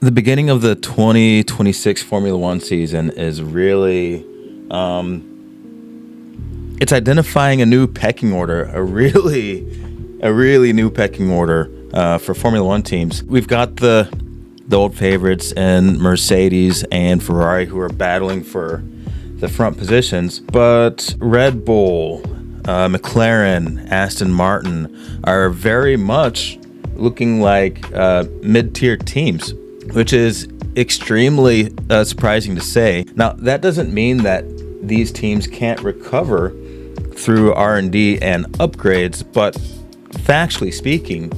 The beginning of the 2026 Formula One season is really, it's identifying a new pecking order, a really new pecking order for Formula One teams. We've got the old favorites in Mercedes and Ferrari who are battling for the front positions, but Red Bull, McLaren, Aston Martin are very much looking like mid-tier teams, which is extremely surprising to say. Now, that doesn't mean that these teams can't recover through R&D and upgrades, but factually speaking,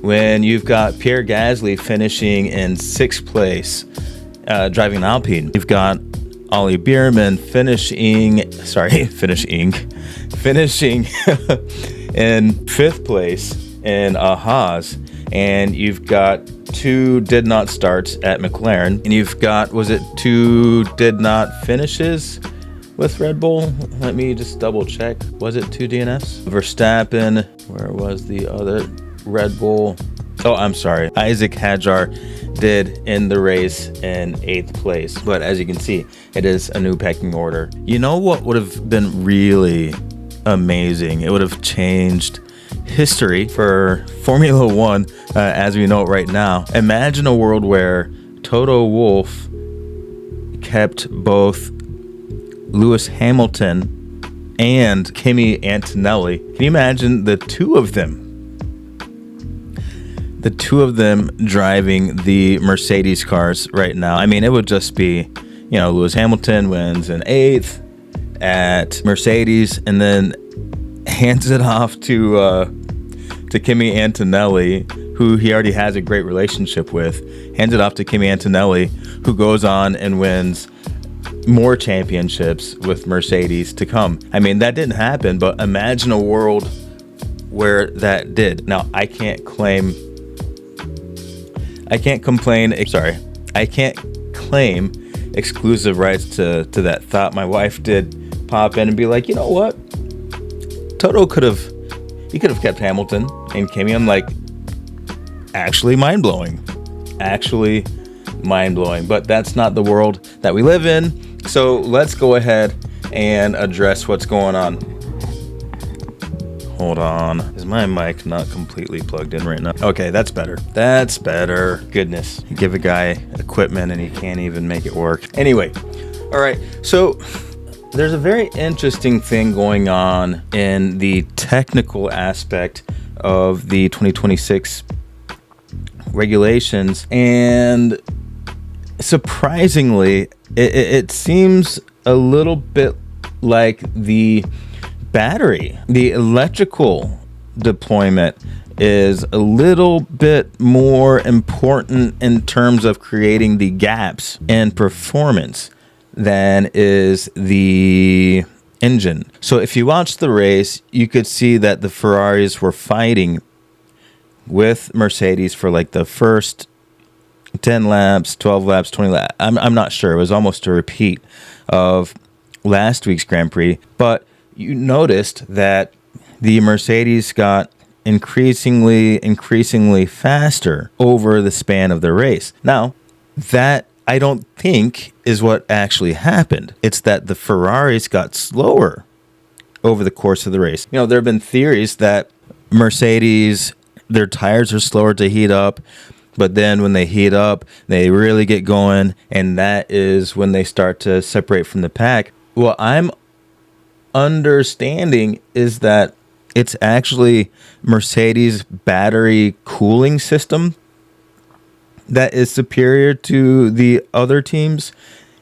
when you've got Pierre Gasly finishing in 6th place, driving an Alpine, you've got Ollie Bearman finishing in 5th place in a Haas, and you've got 2 did not starts at McLaren, and you've got, was it 2 did not finishes with Red Bull? Let me just double check. Was it 2 DNFs? Verstappen, where was the other Red Bull? Oh, I'm sorry. Isaac Hadjar did end the race in 8th place, but as you can see, it is a new pecking order. You know what would have been really amazing? It would have changed history for Formula One as we know it right now. Imagine a world where Toto Wolff kept both Lewis Hamilton and Kimi Antonelli. Can you imagine the two of them driving the Mercedes cars right now? I mean, it would just be, Lewis Hamilton wins in 8th at Mercedes and then hands it off to Kimi Antonelli, who he already has a great relationship with. Hands it off to Kimi Antonelli, who goes on and wins more championships with Mercedes to come. I mean, that didn't happen, but imagine a world where that did. Now, I can't claim exclusive rights to that thought. My wife did pop in and be like, you know what? Toto could have kept Hamilton and Kimi. I'm like, actually mind-blowing. But that's not the world that we live in. So let's go ahead and address what's going on. Hold on. Is my mic not completely plugged in right now? Okay, that's better. Goodness. You give a guy equipment and he can't even make it work. Anyway, all right. So there's a very interesting thing going on in the technical aspect of the 2026 regulations, and surprisingly, it seems a little bit like the electrical deployment is a little bit more important in terms of creating the gaps in performance than is the engine. So if you watch the race, you could see that the Ferraris were fighting with Mercedes for like the first 10 laps, 12 laps, 20 laps. I'm not sure. It was almost a repeat of last week's Grand Prix. But you noticed that the Mercedes got increasingly faster over the span of the race. Now, that I don't think is what actually happened. It's that the Ferraris got slower over the course of the race. There have been theories that Mercedes, their tires are slower to heat up, but then when they heat up, they really get going, and that is when they start to separate from the pack. What I'm understanding is that it's actually Mercedes' battery cooling system that is superior to the other teams,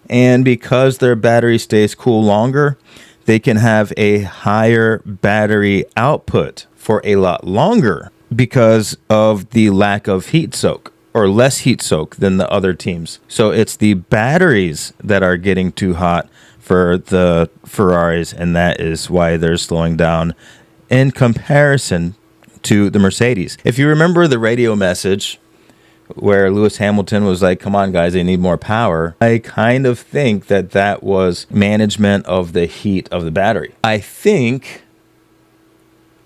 and because their battery stays cool longer, they can have a higher battery output for a lot longer because of the lack of heat soak, or less heat soak than the other teams. So it's the batteries that are getting too hot for the Ferraris, and that is why they're slowing down in comparison to the Mercedes. If you remember the radio message where Lewis Hamilton was like, come on, guys, they need more power, I kind of think that was management of the heat of the battery. I think,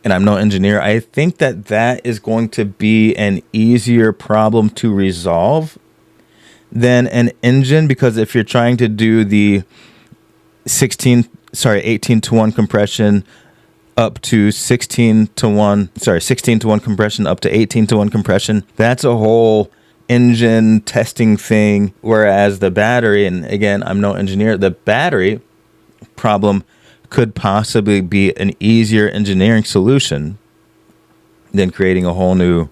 and I'm no engineer, I think that is going to be an easier problem to resolve than an engine, because if you're trying to do the 18 to 1 compression up to 16 to 1 compression up to 18 to 1 compression, that's a whole engine testing thing. Whereas the battery, and again, I'm no engineer, the battery problem could possibly be an easier engineering solution than creating a whole new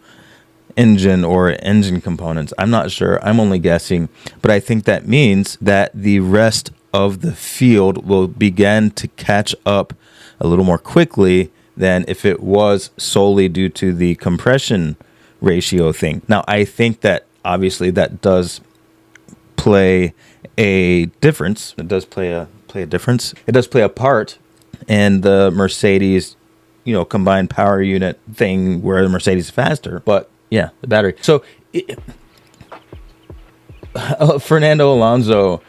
engine or engine components. I'm not sure. I'm only guessing. But I think that means that the rest of the field will begin to catch up a little more quickly than if it was solely due to the compression ratio thing. Now, I think that obviously that does play a difference. It does play a difference. It does play a part in the Mercedes, combined power unit thing where the Mercedes is faster. But yeah, the battery. So Fernando Alonso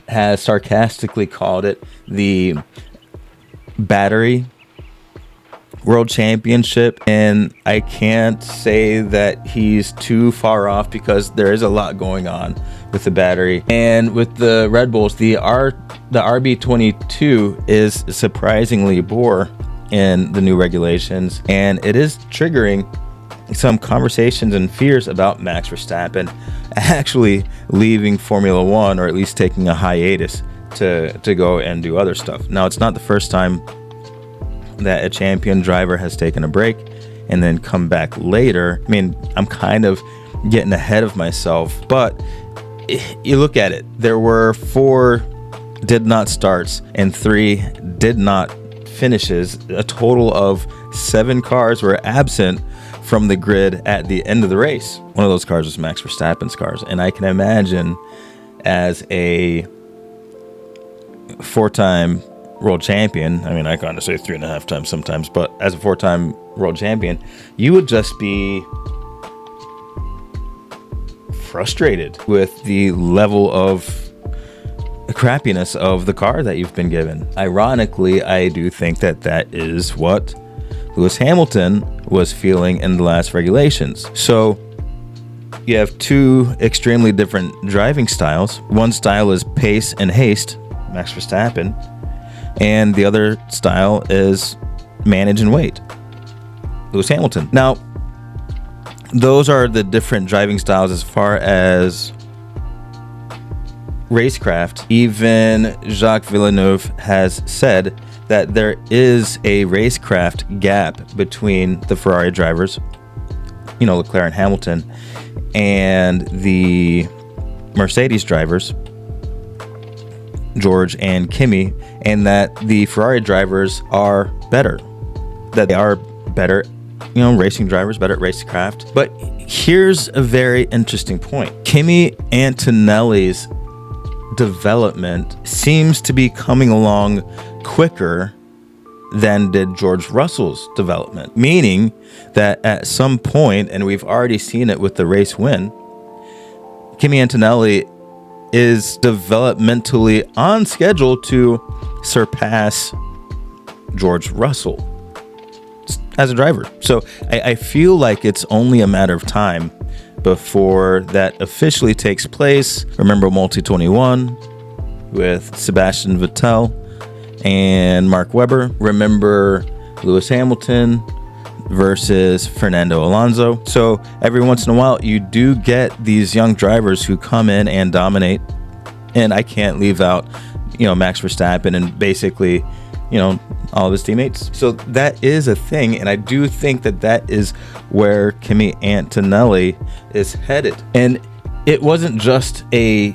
has sarcastically called it the battery world championship, and I can't say that he's too far off, because there is a lot going on with the battery. And with the Red Bulls, the RB22 is surprisingly poor in the new regulations, and it is triggering some conversations and fears about Max Verstappen actually leaving Formula One, or at least taking a hiatus to go and do other stuff. Now, it's not the first time that a champion driver has taken a break and then come back later. I mean, I'm kind of getting ahead of myself, but you look at it, there were 4 did not starts and 3 did not finishes. A total of 7 cars were absent from the grid at the end of the race. One of those cars was Max Verstappen's cars, and I can imagine as a 4-time world champion, I mean, I kind of say 3.5 times sometimes, but as a 4-time world champion, you would just be frustrated with the level of crappiness of the car that you've been given. Ironically, I do think that is what Lewis Hamilton was feeling in the last regulations. So you have 2 extremely different driving styles. One style is pace and haste, Max Verstappen, and the other style is manage and wait, Lewis Hamilton. Now, those are the different driving styles as far as racecraft. Even Jacques Villeneuve has said that there is a racecraft gap between the Ferrari drivers, Leclerc and Hamilton, and the Mercedes drivers, George and Kimi, and that the Ferrari drivers are better, that they are better, racing drivers, better at racecraft. But here's a very interesting point. Kimi Antonelli's development seems to be coming along quicker than did George Russell's development, meaning that at some point, and we've already seen it with the race win, Kimi Antonelli is developmentally on schedule to surpass George Russell as a driver. So I feel like it's only a matter of time before that officially takes place. Remember Multi-21 with Sebastian Vettel and Mark Webber. Remember Lewis Hamilton versus Fernando Alonso. So every once in a while, you do get these young drivers who come in and dominate. And I can't leave out, Max Verstappen and basically, all of his teammates. So that is a thing. And I do think that is where Kimi Antonelli is headed. And it wasn't just a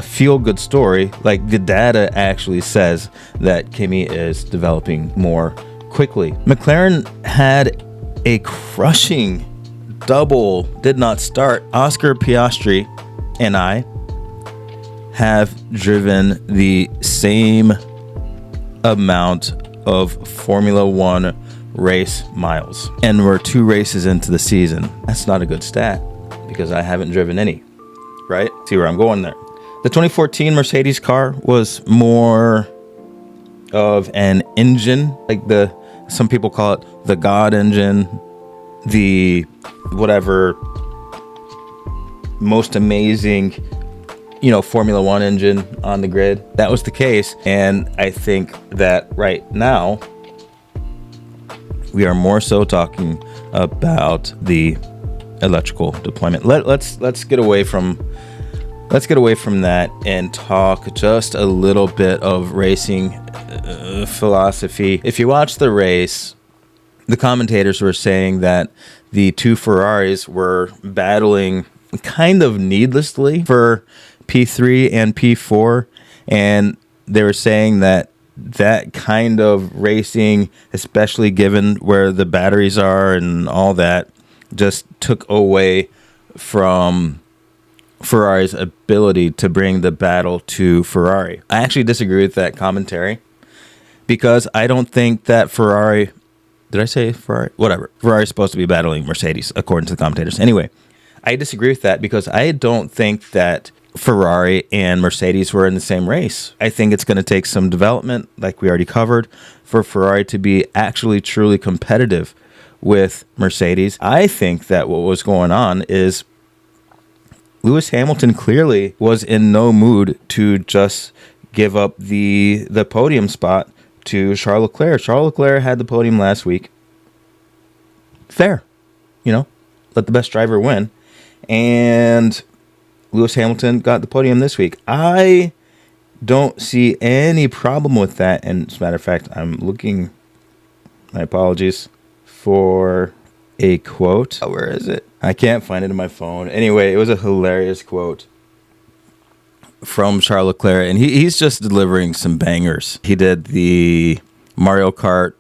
feel-good story. Like, the data actually says that Kimi is developing more quickly. McLaren had a crushing double did not start. Oscar Piastri and I have driven the same amount of Formula One race miles, and we're 2 races into the season. That's not a good stat, because I haven't driven any, right? See where I'm going there. The 2014 Mercedes car was more of an engine, like some people call it the God engine, the whatever most amazing Formula One engine on the grid. That was the case. And I think that right now we are more so talking about the electrical deployment. Let's get away from that and talk just a little bit of racing philosophy. If you watch the race, the commentators were saying that the two Ferraris were battling kind of needlessly for P3 and P4, and they were saying that kind of racing, especially given where the batteries are and all that, just took away from Ferrari's ability to bring the battle to Ferrari. I actually disagree with that commentary because I don't think that Ferrari... Did I say Ferrari? Whatever. Ferrari's supposed to be battling Mercedes, according to the commentators. Anyway, I disagree with that because I don't think that Ferrari and Mercedes were in the same race. I think it's going to take some development, like we already covered, for Ferrari to be actually truly competitive with Mercedes. I think that what was going on is Lewis Hamilton clearly was in no mood to just give up the podium spot to Charles Leclerc. Charles Leclerc had the podium last week. Fair. Let the best driver win. And Lewis Hamilton got the podium this week. I don't see any problem with that. And as a matter of fact, I'm looking, my apologies, for a quote. Oh, where is it? I can't find it in my phone. Anyway, it was a hilarious quote from Charles Leclerc, and he's just delivering some bangers. He did the Mario Kart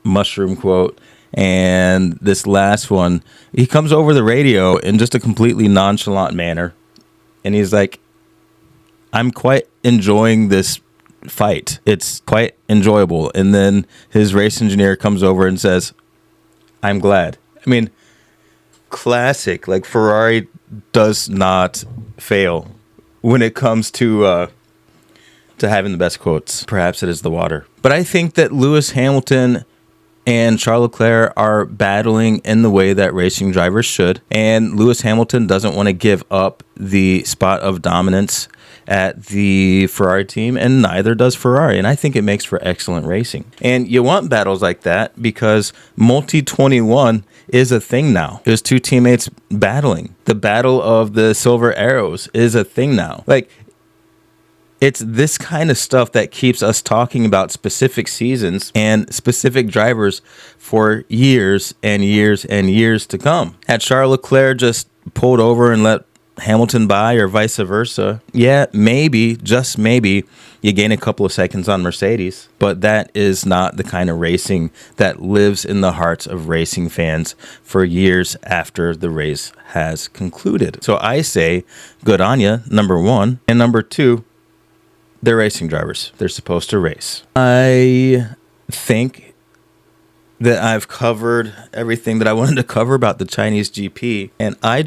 mushroom quote, and this last one, he comes over the radio in just a completely nonchalant manner, and he's like, I'm quite enjoying this fight. It's quite enjoyable. And then his race engineer comes over and says, I'm glad. I mean, classic. Like, Ferrari does not fail when it comes to having the best quotes. Perhaps it is the water. But I think that Lewis Hamilton and Charles Leclerc are battling in the way that racing drivers should. And Lewis Hamilton doesn't want to give up the spot of dominance at the Ferrari team, and neither does Ferrari. And I think it makes for excellent racing. And you want battles like that because multi-21 is a thing now. There's two teammates battling. The battle of the silver arrows is a thing now. Like, it's this kind of stuff that keeps us talking about specific seasons and specific drivers for years and years and years to come. Had Charles Leclerc just pulled over and let Hamilton by, or vice versa, yeah, maybe, just maybe, you gain a couple of seconds on Mercedes. But that is not the kind of racing that lives in the hearts of racing fans for years after the race has concluded. So I say, good on ya, number one. And number two, they're racing drivers. They're supposed to race. I think that I've covered everything that I wanted to cover about the Chinese GP. And I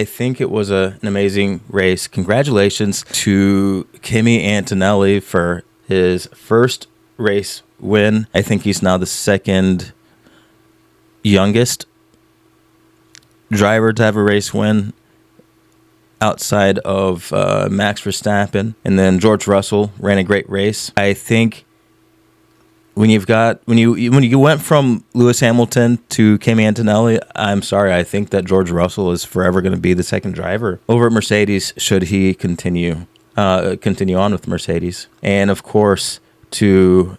think it was an amazing race. Congratulations to Kimi Antonelli for his first race win. I think he's now the second youngest driver to have a race win outside of Max Verstappen. And then George Russell ran a great race. I think when you went from Lewis Hamilton to Kimi Antonelli, I'm sorry, I think that George Russell is forever going to be the second driver over at Mercedes should he continue on with Mercedes. And of course, to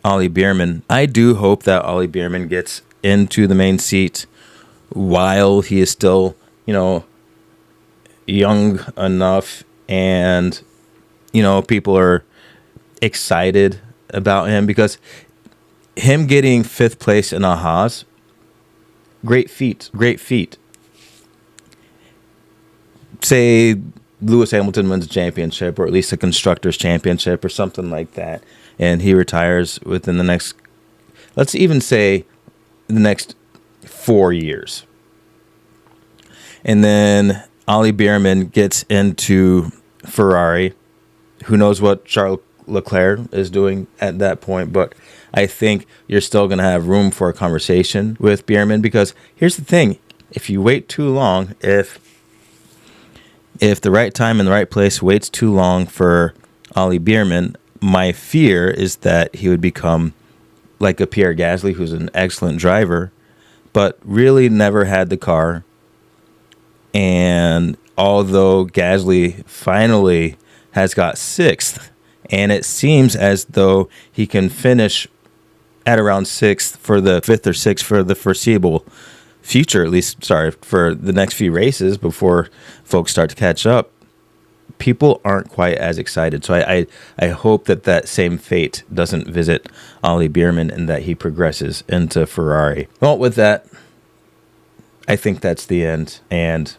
Ollie Bearman, I do hope that Ollie Bearman gets into the main seat while he is still, young enough, and people are excited about him, because him getting fifth place in a Haas, great feat. Say Lewis Hamilton wins a championship, or at least a constructors championship or something like that, and he retires within the next, let's even say the next 4 years. And then Ollie Bearman gets into Ferrari. Who knows what Charles Leclerc is doing at that point, but I think you're still going to have room for a conversation with Bearman, because here's the thing. If you wait too long, if If the right time and the right place waits too long for Ollie Bearman, my fear is that he would become like a Pierre Gasly, who's an excellent driver, but really never had the car. And although Gasly finally has got sixth, and it seems as though he can finish at around sixth for the fifth or sixth for the foreseeable future, at least, for the next few races before folks start to catch up, people aren't quite as excited. So I hope that same fate doesn't visit Ollie Bearman and that he progresses into Ferrari. Well, with that, I think that's the end. And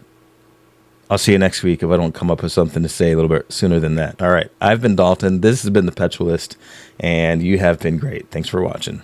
I'll see you next week if I don't come up with something to say a little bit sooner than that. All right. I've been Dalton. This has been the Petrolist, and you have been great. Thanks for watching.